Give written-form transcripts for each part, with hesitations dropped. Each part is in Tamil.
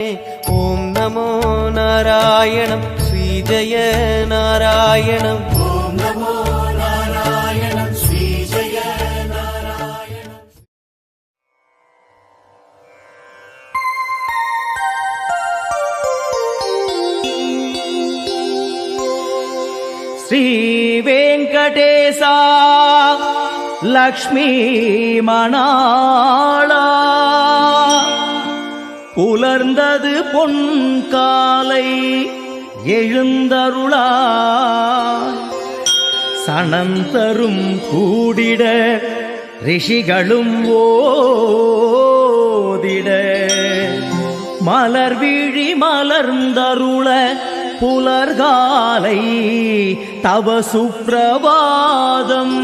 ஓம் நமோ நாராயணம் ஸ்ரீ ஜெய நாராயணம். ஓம் நமோ நாராயணம் ஸ்ரீ ஜெய நாராயணம். ஸ்ரீ வெங்கடேசா லக்ஷ்மி மணாளா புலர்ந்தது பொன்காலை எழுந்தருளாய் சனந்தரும் கூடிட ரிஷிகளும் ஓதிட மலர்விழி மலர்ந்தருள புலர்காலை தவ சுப்ரபாதம்.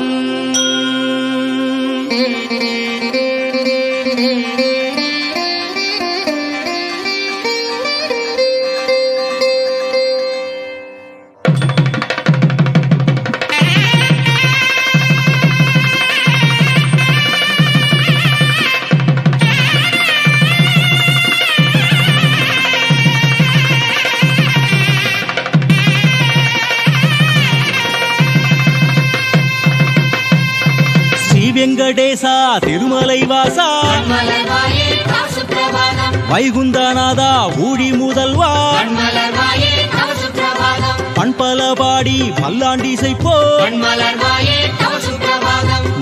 வெங்கடேசா திருமலை வாசா வைகுந்தநாதா ஊழி முதல்வா பண்பல பாடி மல்லாண்டி செய்ப்போ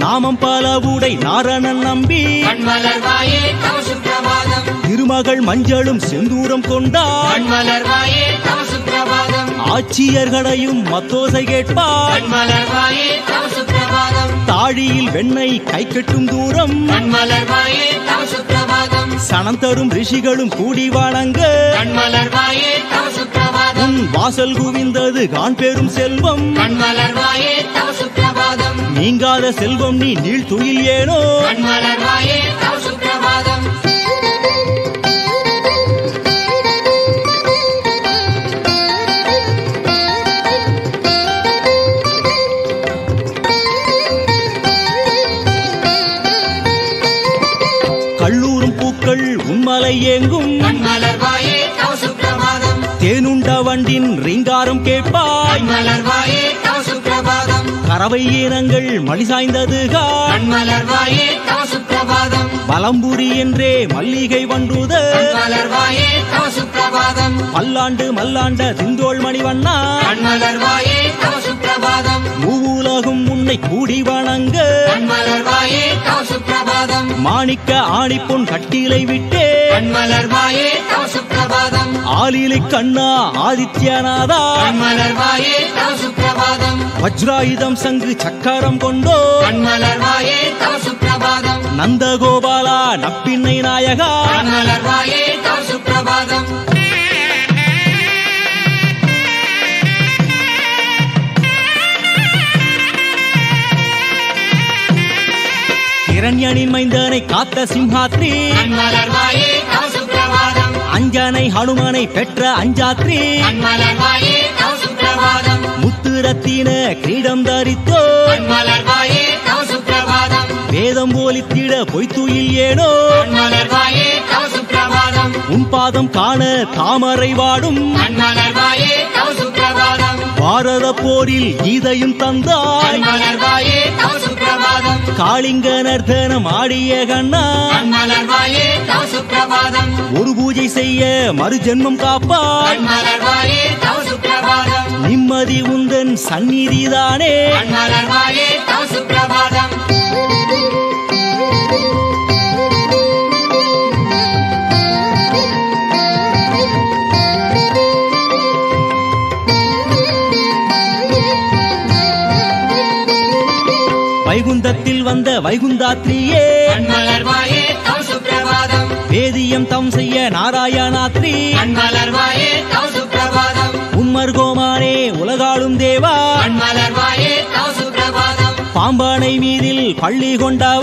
நாமம் பல உடை நாரணன் நம்பி திருமகள் மஞ்சளும் செந்தூரம் கொண்டான் ஆட்சியர்களையும் மத்தோசை கேட்பான் தாழியில் வெண்ணெய் கை கட்டும் தூரம் சனம் தரும் ரிஷிகளும் கூடி வணங்க உன் வாசல் குவிந்தது காண் பெரும் செல்வம் நீங்காத செல்வம் நீ நீள் துயில் ஏனோ கல்லூரும் பூக்கள் உன்மலை ஏங்கும் தேனுண்ட வண்டின் ரீங்காரம் கேட்பாய் கறவை ஈனங்கள் மணி சாய்ந்தது பலம்புரி என்றே மல்லிகை வண்டுத பல்லாண்டு மல்லாண்ட திந்தோள் மணிவண்ணா மூவுலகும் உன்னை கூடி வணங்க மாணிக்க ஆணிப்பொன் கட்டிலை விட்டே ஆலிலை கண்ணா ஆதித்யநாதா வஜ்ராயுதம் சங்கு சக்கரம் கொண்டோ நந்தகோபாலா நப்பிண்ணை நாயகா இரண்யனின் மைந்தனை காத்த சிம்ஹாத்ரி அஞ்சனை ஹனுமனை பெற்ற அஞ்சாத்ரி முத்துரத்தின கிரீடம் தரித்தோ வேதம் போலித்திட பொய்த்துயில் ஏனோ உன் பாதம் காண தாமரை வாடும் பாரத போரில் கீதையும் தந்தாய் காளிங்க நர்த்தனம் ஆடிய கண்ணா ஒரு பூஜை செய்ய மறு ஜென்மம் காப்பாய் நிம்மதி உந்தன் சந்நிதிதானே வைகுந்தத்தில் வந்த வைகுந்தாத்ரியே வேதியம் தம் செய்ய நாராயணாத்ரி உம்மர்கோமானே உலகாளும் தேவா பாம்பானை மீதில் பள்ளி கொண்டவ